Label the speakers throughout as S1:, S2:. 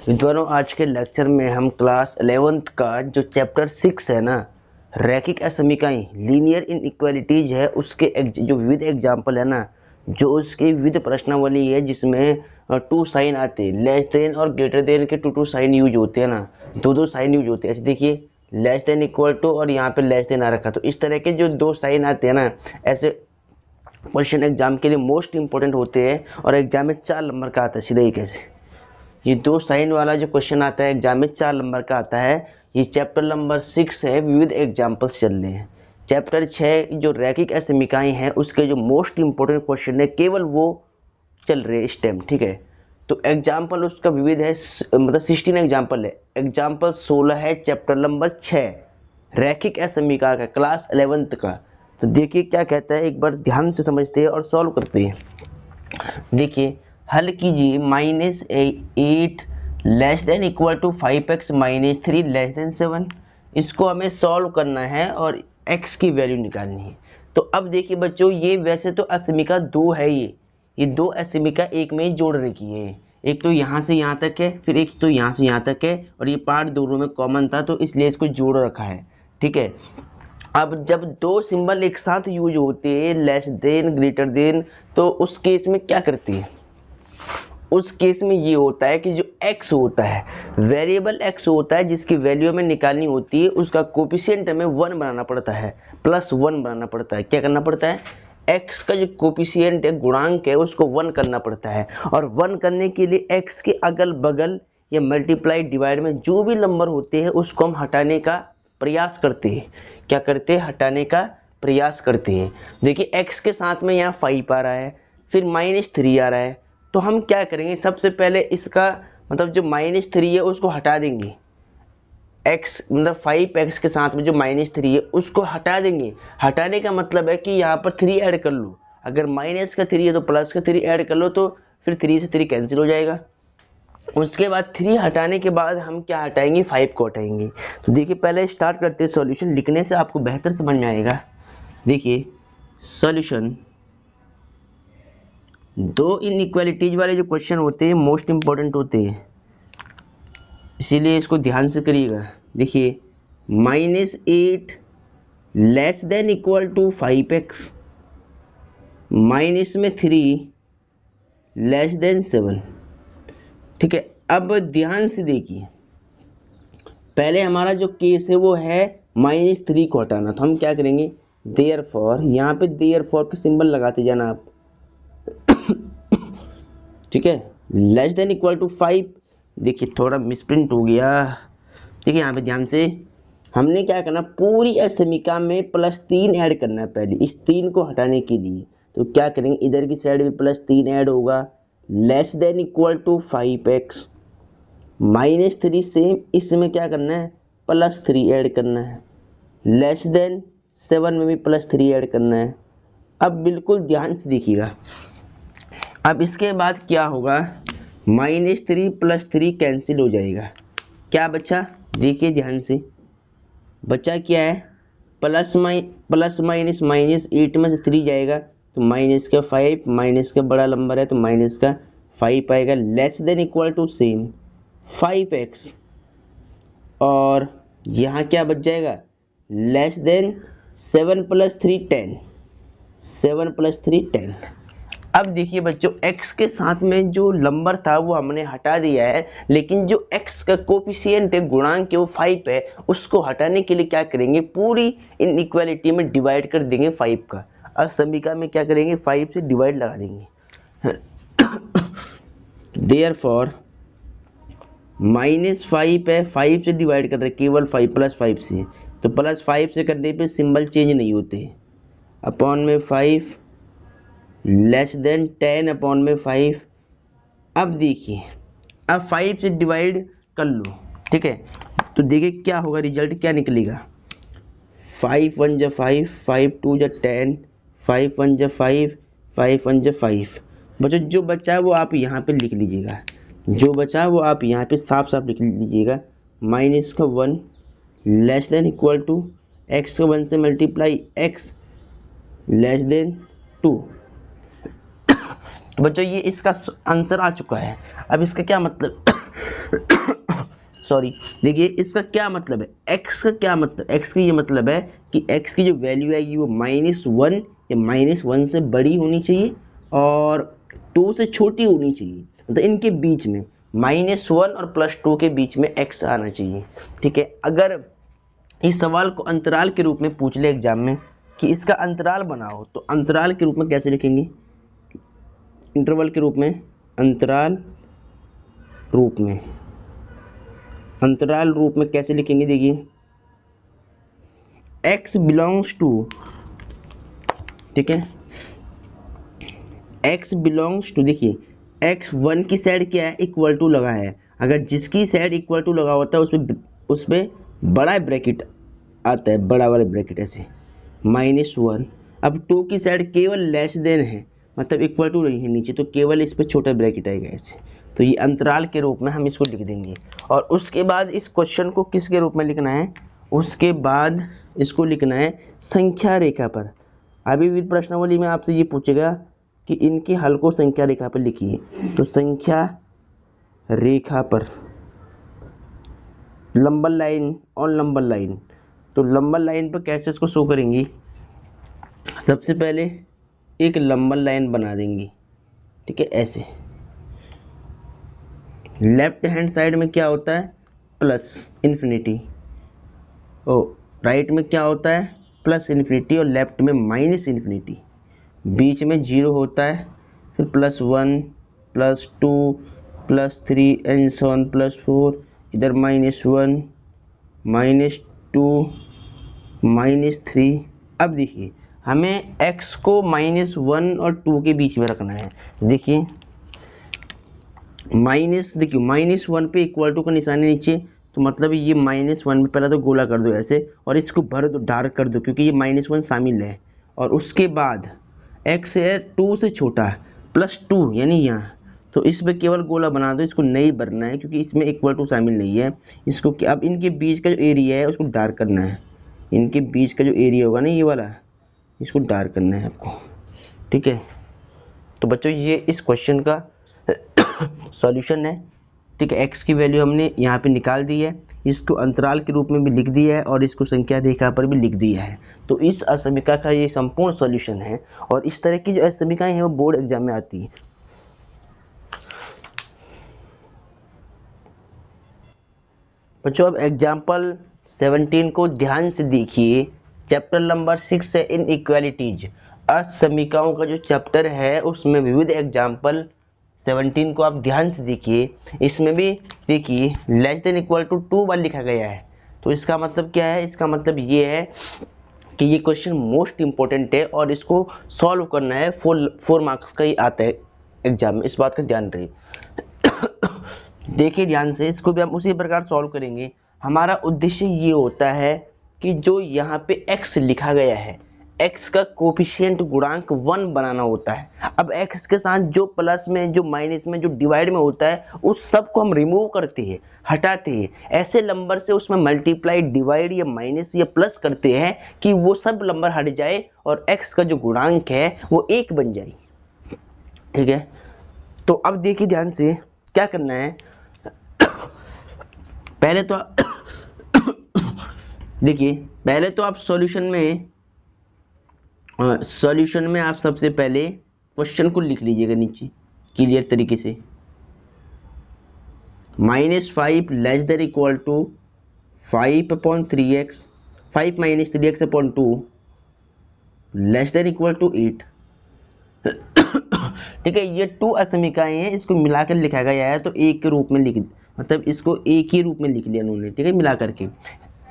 S1: विद्वानों, आज के लेक्चर में हम क्लास 11th का जो चैप्टर 6 है ना, रैखिक असमीकाएं, लीनियर इनइक्वालिटीज है, उसके जो विविध एग्जाम्पल है ना, जो उसकी विविध प्रश्नावली है जिसमें टू साइन आते हैं, लेस देन और ग्रेटर देन के टू साइन यूज होते हैं ना, दो साइन यूज होते हैं। ऐसे देखिए, लेस देन इक्वल टू और यहाँ पे लेस देन आ रखा, तो इस तरह के जो दो साइन आते हैं ना, ऐसे क्वेश्चन एग्जाम के लिए मोस्ट इंपॉर्टेंट होते हैं और एग्जाम में 4 नंबर का आता है सीधे ही। कैसे ये दो साइन वाला जो क्वेश्चन आता है एग्जाम में 4 नंबर का आता है। ये चैप्टर नंबर 6 है, विविध एग्जाम्पल्स चल रहे हैं। चैप्टर 6 जो रैखिक असमीकाएं हैं उसके जो मोस्ट इंपॉर्टेंट क्वेश्चन है केवल वो चल रहे हैं इस टाइम, ठीक है। तो एग्जाम्पल उसका विविध है, मतलब 16 एग्जाम्पल है। एग्जाम्पल 16 है चैप्टर नंबर 6 रैखिक असमीका का, क्लास 11th का। तो देखिए क्या कहता है, एक बार ध्यान से समझते हैं और सॉल्व करते हैं। देखिए, हल कीजिए -8 less than equal to 5x -3 less than 7। इसको हमें सॉल्व करना है और x की वैल्यू निकालनी है। तो अब देखिए बच्चों, ये वैसे तो असमीका 2 है, ये दो असमीका एक में जोड़ रखी है। एक तो यहाँ से यहाँ तक है, फिर एक तो यहाँ से यहाँ तक है, और ये पार्ट दोनों में कॉमन था तो इसलिए इसको जोड़ रखा है, ठीक है। अब जब दो सिंबल एक साथ यूज होते हैं, लेस देन ग्रेटर देन, तो उस केस में क्या करते हैं? उस केस में ये होता है कि जो x होता है, वेरिएबल x होता है जिसकी वैल्यू हमें निकालनी होती है, उसका कोफिशिएंट हमें 1 बनाना पड़ता है, +1 बनाना पड़ता है। क्या करना पड़ता है? x का जो कोफिशिएंट है, गुणांक है, उसको 1 करना पड़ता है। और 1 करने के लिए x के अगल बगल या मल्टीप्लाई डिवाइड में जो भी नंबर होते हैं उसको हम हटाने का प्रयास करते हैं। क्या करते हैं? हटाने का प्रयास करते हैं। देखिए, x के साथ में यहाँ 5 आ रहा है, फिर -3 आ रहा है, तो हम क्या करेंगे? सबसे पहले इसका मतलब जो -3 है उसको हटा देंगे। x मतलब 5x के साथ में जो -3 है उसको हटा देंगे। हटाने का मतलब है कि यहाँ पर 3 ऐड कर लो। अगर माइनस का 3 है तो प्लस का 3 ऐड कर लो, तो फिर 3 से 3 कैंसिल हो जाएगा। उसके बाद 3 हटाने के बाद हम क्या हटाएंगे? 5 को हटाएंगे। तो देखिए, पहले स्टार्ट करते हैं सॉल्यूशन। लिखने से आपको बेहतर समझ में आएगा। देखिए, सॉल्यूशन, दो इनइक्वालिटीज वाले जो क्वेश्चन होते हैं मोस्ट इंपॉर्टेंट होते हैं, इसीलिए इसको ध्यान से करिएगा। देखिए, -8 less than equal to 5x minus में 3 लेस देन 7, ठीक है। अब ध्यान से देखिए, पहले हमारा जो केस है वो है -3 को हटाना, तो हम क्या करेंगे? देयरफॉर, यहाँ पे देयरफॉर का सिंबल लगाते जाना आप, ठीक है। लेस देन इक्वल टू 5, देखिए थोड़ा मिसप्रिंट हो गया, ठीक है। यहाँ पे ध्यान से हमने क्या करना, पूरी असमीका में +3 ऐड करना है पहले, इस 3 को हटाने के लिए। तो क्या करेंगे? इधर की साइड में +3 ऐड होगा, less than equal to 5x -3, same इसमें क्या करना है? +3 ऐड करना है, लेस देन 7 में भी +3 ऐड करना है। अब बिल्कुल ध्यान से देखिएगा, अब इसके बाद क्या होगा? -3 +3 कैंसिल हो जाएगा। क्या बचा? देखिए ध्यान से, बचा क्या है? प्लस माइनस माइनस 8 में से 3 जाएगा तो माइनस का 5, माइनस का बड़ा नंबर है तो माइनस का 5 आएगा, less than equal to same 5x, और यहाँ क्या बच जाएगा? Less than 7 + 3 10, 7 + 3 10। अब देखिए बच्चों, x के साथ में जो नंबर था वो हमने हटा दिया है, लेकिन जो x का कोफिशिएंट है, गुणांक है, वो 5 है। उसको हटाने के लिए क्या करेंगे? पूरी इनइक्वालिटी में डिवाइड कर देंगे 5 का। असमीका में क्या करेंगे? 5 से डिवाइड लगा देंगे। देयरफॉर -5 है, 5 से डिवाइड कर रहे केवल 5 +5 से, तो +5 से करने पे सिंबल चेंज नहीं होते। अपॉन में 5 लेस देन 10 अपॉन में 5। अब देखिए, अब 5 से डिवाइड कर लो, ठीक है। तो देखिए क्या होगा, रिजल्ट क्या निकलेगा? 5 1 जा 5, 5 2 जा 10, 5 1 जा 5, 5 1 जा 5। बच्चों जो बचा है वो आप यहाँ पे लिख लीजिएगा, जो बचा है वो आप यहाँ पे साफ साफ लिख लीजिएगा। माइनस का 1 less than equal to X का 1 से मल्टीप्लाई x लेस देन 2। बच्चों ये इसका आंसर आ चुका है। अब इसका क्या मतलब? सॉरी, देखिए इसका क्या मतलब है, x का क्या मतलब, x का ये मतलब है कि x की जो वैल्यू आएगी वो -1 या -1 से बड़ी होनी चाहिए और 2 से छोटी होनी चाहिए, मतलब इनके बीच में -1 और +2 के बीच में x आना चाहिए। ठीक है, अगर इस सवाल को अंतराल के रूप में पूछ ले एग्जाम में कि इसका अंतराल बनाओ, तो अंतराल के रूप में कैसे लिखेंगे, इंटरवल के रूप में, अंतराल रूप में, अंतराल रूप में कैसे लिखेंगे, देखिए x बिलोंग्स टू, ठीक है, x बिलोंग्स टू, देखिए x 1 की साइड क्या है, इक्वल टू लगा है, अगर जिसकी साइड इक्वल टू लगा होता है उसमें बड़ा ब्रैकेट आता है, बड़ा वाला ब्रैकेट ऐसे -1। अब 2 की साइड केवल लेस देन है, मतलब इक्वल टू नहीं है नीचे, तो केवल इस पर छोटा ब्रैकेट आएगा ऐसे, तो ये अंतराल के रूप में हम इसको लिख देंगे। और उसके बाद इस क्वेश्चन को किसके रूप में लिखना है, उसके बाद इसको लिखना है संख्या रेखा पर। अभी विविध प्रश्नावली में आपसे ये पूछेगा कि इनके हल को संख्या रेखा पर लिखिए, तो संख्या रेखा पर लंबन लाइन और लंबन लाइन, तो लंबन लाइन पर कैसे इसको शो करेंगी, सबसे पहले एक लंबन लाइन बना देंगे, ठीक है, ऐसे लेफ्ट हैंड साइड में क्या होता है प्लस इन्फिनिटी, और राइट में क्या होता है प्लस इन्फिनिटी, और लेफ्ट में माइनस इन्फिनिटी, बीच में 0 होता है, फिर +1 +2 +3 एंड सो ऑन +4, इधर -1 -2 -3। अब देखिए हमें x को -1 और 2 के बीच में रखना है, देखिए देखिए -1 पे इक्वल टू का निशान है नीचे, तो मतलब ये -1 में पहले तो गोला कर दो ऐसे और इसको भर दो, डार्क कर दो, क्योंकि ये -1 शामिल है, और उसके बाद x है 2 से छोटा +2 यानी यहाँ, तो इस पर केवल गोला बना दो, इसको नहीं भरना है क्योंकि इसमें इक्वल टू शामिल नहीं है। इसको अब इनके बीच का जो एरिया है उसको डार्क करना है, इनके बीच का जो एरिया होगा ना ये वाला, इसको डार्क करना है आपको, ठीक है। तो बच्चों ये इस क्वेश्चन का सॉल्यूशन है, ठीक है। x की वैल्यू हमने यहाँ पे निकाल दी है, इसको अंतराल के रूप में भी लिख दिया है और इसको संख्या रेखा पर भी लिख दिया है। तो इस असमीका का ये संपूर्ण सॉल्यूशन है, और इस तरह की जो असमीकाएं हैं वो बोर्ड एग्जाम में आती है। बच्चों अब एग्जाम्पल 17 को ध्यान से देखिए, चैप्टर नंबर 6 है इनइक्वालिटीज, असमीकाओं का जो चैप्टर है उसमें विविध एग्जाम्पल 17 को आप ध्यान से देखिए। इसमें भी देखिए लेस देन इक्वल टू 2 बार लिखा गया है, तो इसका मतलब क्या है, इसका मतलब ये है कि ये क्वेश्चन मोस्ट इंपॉर्टेंट है और इसको सॉल्व करना है, 4 मार्क्स का ही आता है एग्जाम में, इस बात का ध्यान रहे। देखिए ध्यान से, इसको भी हम उसी प्रकार सॉल्व करेंगे। हमारा उद्देश्य ये होता है कि जो यहाँ पे x लिखा गया है, x का कोफिशिएंट गुणांक 1 बनाना होता है। अब x के साथ जो प्लस में, जो माइनस में, जो डिवाइड में होता है उस सब को हम रिमूव करते हैं, हटाते हैं, ऐसे नंबर से उसमें मल्टीप्लाई, डिवाइड या माइनस या प्लस करते हैं कि वो सब नंबर हट जाए और x का जो गुणांक है वो 1 बन जाए, ठीक है। तो अब देखिए ध्यान से क्या करना है, पहले तो देखिए पहले तो आप सॉल्यूशन में आप सबसे पहले क्वेश्चन को लिख लीजिएगा नीचे क्लियर तरीके से, -5 less than equal to 5/3x, 5 - 3x/2 less than equal to 8, ठीक है। ये 2 असमीकाएं हैं, इसको मिलाकर लिखा गया है, तो एक के रूप में लिख, मतलब इसको एक ही रूप में लिख लिया उन्होंने, ठीक है, मिला करके।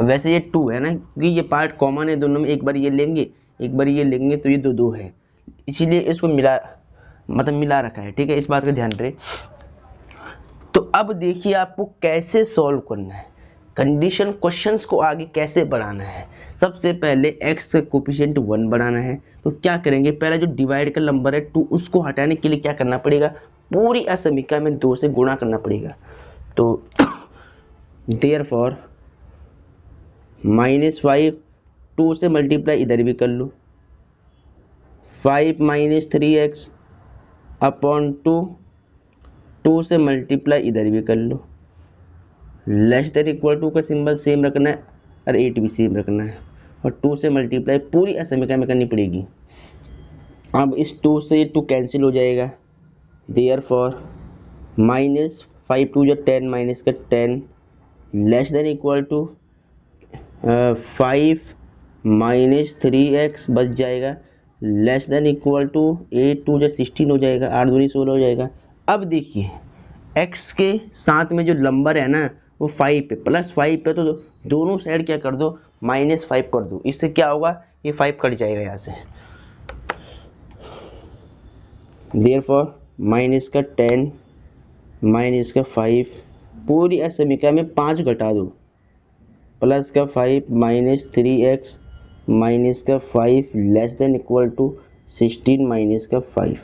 S1: वैसे ये 2 है ना, क्योंकि ये पार्ट कॉमन है दोनों में, एक बार ये लेंगे एक बार ये लेंगे, तो ये 2 है, इसीलिए इसको मिला रखा है, ठीक है, इस बात का ध्यान रहे। तो अब देखिए आपको कैसे सॉल्व करना है, कंडीशन क्वेश्चंस को आगे कैसे बढ़ाना है। सबसे पहले x का कोफिशिएंट 1 बनाना है, तो क्या करेंगे, पहले जो डिवाइड का नंबर है 2 उसको हटाने के लिए क्या करना पड़ेगा, पूरी असमीका में 2 से गुणा करना पड़ेगा। तो देयरफॉर -5, 2 से मल्टीप्लाई इधर भी कर लो, 5 - 3x/2, 2 से मल्टीप्लाई इधर भी कर लो, लेस देन इक्वल टू का सिंबल सेम रखना है और 8 भी सेम रखना है और 2 से मल्टीप्लाई पूरी असमिका में करनी पड़ेगी। अब इस 2 से 2 कैंसिल हो जाएगा, देयरफॉर माइनस 5 2 जो 10 माइनस का 10 less than equal to 5 minus 3x बच जाएगा, लेस देन इक्वल टू 8 2 जो 16 हो जाएगा, 8 दूनी 16 हो जाएगा। अब देखिए x के साथ में जो नंबर है ना वो 5 पे प्लस 5 पे, तो दोनों साइड क्या कर दो -5 कर दो। इससे क्या होगा, ये 5 कट जाएगा यहाँ से। देयरफॉर माइनस का 10 माइनस का 5 पूरी असमिका में 5 घटा दो, प्लस का 5 माइनस 3x माइनस का 5 less than equal to 16 minus का 5।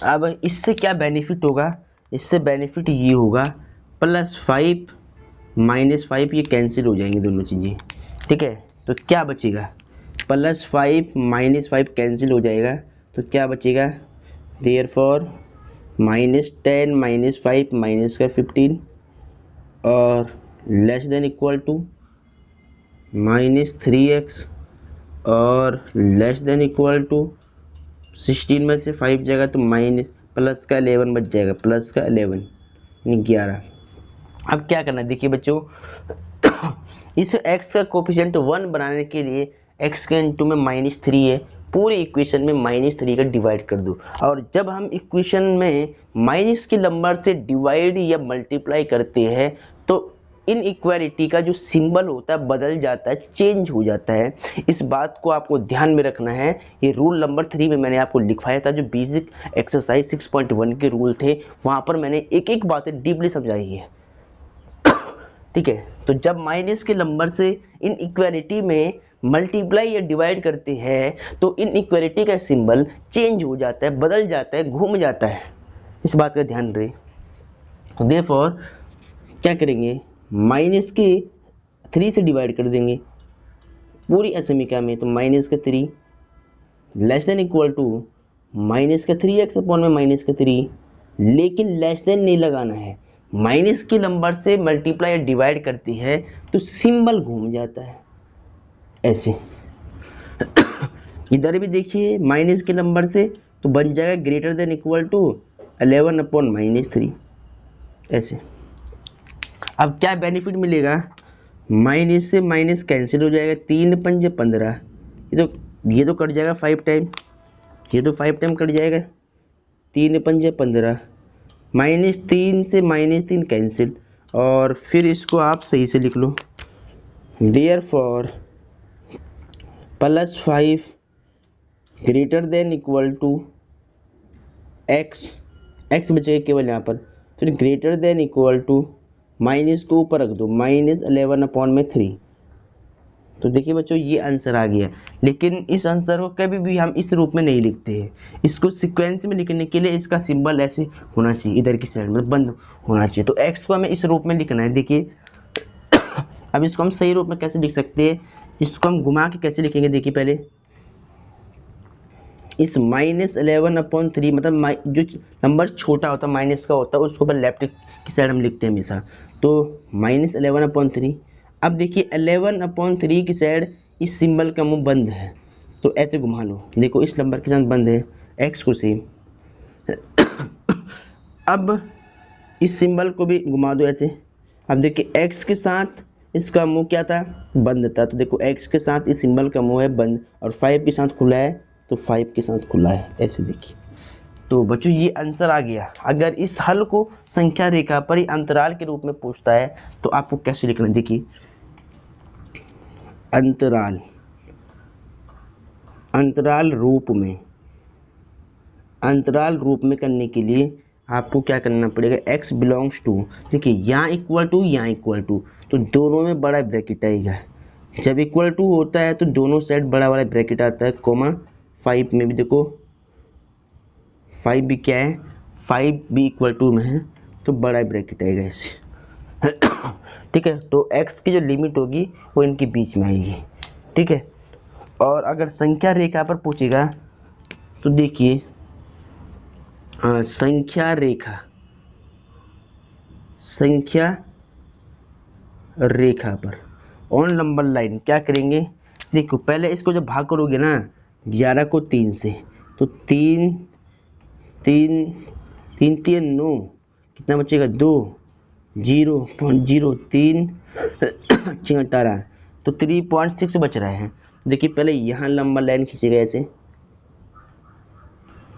S1: अब इससे क्या बेनिफिट होगा, इससे बेनिफिट ये होगा +5 -5 ये कैंसिल हो जाएंगे दोनों चीज़ें, ठीक है। तो क्या बचेगा, +5 -5 कैंसिल हो जाएगा, तो क्या बचेगा, देयरफॉर -10 -5 माइनस का 15 और less than equal to -3x और लेस देन इक्वल टू 16 में से 5 जाएगा तो माइनस प्लस का 11 बच जाएगा, प्लस का 11 यानी 11। अब क्या करना है देखिए बच्चों, इस x का कोफिशिएंट 1 बनाने के लिए x के इंटू में -3 है, पूरी इक्वेशन में -3 का डिवाइड कर दो। और जब हम इक्वेशन में माइनस के नंबर से डिवाइड या मल्टीप्लाई करते हैं तो इनइक्वालिटी का जो सिंबल होता है बदल जाता है, चेंज हो जाता है। इस बात को आपको ध्यान में रखना है। ये रूल नंबर 3 में मैंने आपको लिखवाया था, जो बेसिक एक्सरसाइज 6.1 के रूल थे, वहाँ पर मैंने एक एक बातें डीपली समझाई है, ठीक है। तो जब माइनस के नंबर से इनइक्वालिटी में मल्टीप्लाई या डिवाइड करते हैं तो इनइक्वालिटी का सिंबल चेंज हो जाता है, बदल जाता है, घूम जाता है, इस बात का ध्यान रहे। तो देयरफॉर क्या करेंगे, माइनस के 3 से डिवाइड कर देंगे पूरी असमिका में, तो माइनस का 3 less than equal to minus का 3x अपॉन में माइनस का 3, लेकिन लेस देन नहीं लगाना है, माइनस के नंबर से मल्टीप्लाई या डिवाइड करती है तो सिंबल घूम जाता है ऐसे। इधर भी देखिए माइनस के नंबर से तो बन जाएगा greater than equal to 11 upon -3 ऐसे। अब क्या बेनिफिट मिलेगा, माइनस से माइनस कैंसिल हो जाएगा, 3 पंजे 15, ये तो कट जाएगा 5 टाइम, ये तो 5 टाइम कट जाएगा, 3 पंजे 15, -3 से -3 कैंसिल, और फिर इसको आप सही से लिख लो, therefore +5 greater than equal to x बचेगा केवल यहाँ पर, फिर greater than equal to minus को ऊपर रख दो, -11 अपॉन में 3। तो देखिए बच्चों ये आंसर आ गया, लेकिन इस आंसर को कभी भी हम इस रूप में नहीं लिखते हैं। इसको सीक्वेंस में लिखने के लिए इसका सिंबल ऐसे होना चाहिए, इधर की साइड में बंद होना चाहिए। तो x को हमें इस रूप में लिखना है। देखिए अब इसको हम सही रूप में कैसे लिख सकते हैं, इसको हम घुमा के कैसे लिखेंगे, देखिए पहले इस -11 अपॉन 3 मतलब जो नंबर छोटा होता है माइनस का होता है उसको ऊपर लेफ्ट की साइड हम लिखते हैं हमेशा, तो -11 अपॉन 3। अब देखिए 11 अपॉन 3 की साइड इस सिंबल का मुंह बंद है, तो ऐसे घुमा लो, देखो इस नंबर के साथ बंद है, x को सेम। अब इस सिंबल को भी घुमा दो ऐसे। अब देखिए x के साथ इसका मुंह क्या था, बंद था, तो देखो x के साथ इस सिंबल का मुंह है बंद, और 5 के साथ खुला है, तो 5 के साथ खुला है ऐसे देखिए। तो बच्चों ये आंसर आ गया। अगर इस हल को संख्या रेखा पर ही अंतराल के रूप में पूछता है तो आपको कैसे लिखना है, देखिए अंतराल रूप में करने के लिए आपको क्या करना पड़ेगा, x बिलोंग्स टू, देखिए यहाँ इक्वल टू यहाँ इक्वल टू, तो दोनों में बड़ा ब्रैकेट आएगा। जब इक्वल टू होता है तो दोनों साइड बड़ा वाला ब्रैकेट आता है, कोमा 5 में भी देखो 5 भी क्या है, 5 भी इक्वल टू में है, तो बड़ा ब्रैकेट आएगा ऐसे। ठीक है, तो x की जो लिमिट होगी वो इनके बीच में आएगी, ठीक है। और अगर संख्या रेखा पर पूछेगा तो देखिए संख्या रेखा पर। ऑन लंबर लाइन क्या करेंगे, देखो पहले इसको जब भाग करोगे ना 11 को 3 से, तो 3 3 3 3 9, कितना बचेगा 2, 0.03 18, तो 3.6 बच रहा है। देखिए पहले यहाँ लंबा लाइन खींचेगा ऐसे,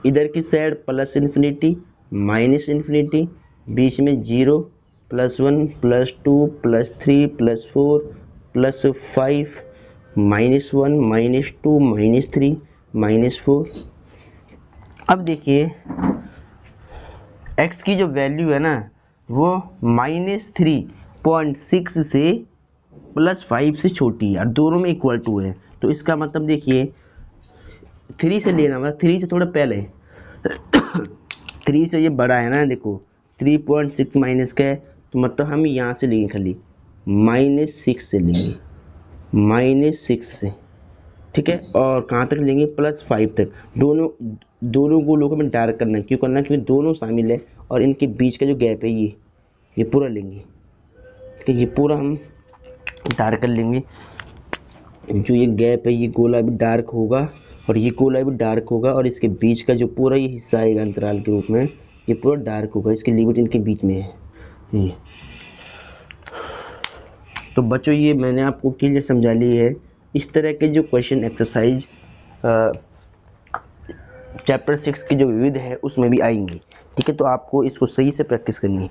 S1: इधर की side plus infinity minus infinity, बीच में 0 +1 +2 +3 +4 +5 -1 -2 -3 -4। अब देखिए x की जो वैल्यू है ना वो -3.6 से +5 से छोटी है और दोनों में इक्वल टू है। तो इसका मतलब देखिए 3 से लेना, मतलब 3 से थोड़ा पहले 3 से ये बड़ा है ना, देखो 3.6 माइनस का है, तो मतलब हम यहाँ से लेंगे खाली -6 से लेंगे, -6 से, ठीक है। और कहाँ तक लेंगे, +5 तक। दोनों गोलों को हमें डार्क करना है, क्यों करना है, क्योंकि दोनों शामिल है और इनके बीच का जो गैप है ये पूरा लेंगे, ठीक है। ये पूरा हम डार्क कर लेंगे, जो ये गैप है ये गोला भी डार्क होगा और ये गोला भी डार्क होगा और इसके बीच का जो पूरा ये हिस्सा आएगा अंतराल के रूप में ये पूरा डार्क होगा, इसकी लिमिट इनके बीच में है ये। तो बच्चों ये मैंने आपको क्लियर समझा ली है। इस तरह के जो क्वेश्चन एक्सरसाइज चैप्टर 6 की जो विविध है उसमें भी आएंगे, ठीक है। तो आपको इसको सही से प्रैक्टिस करनी है।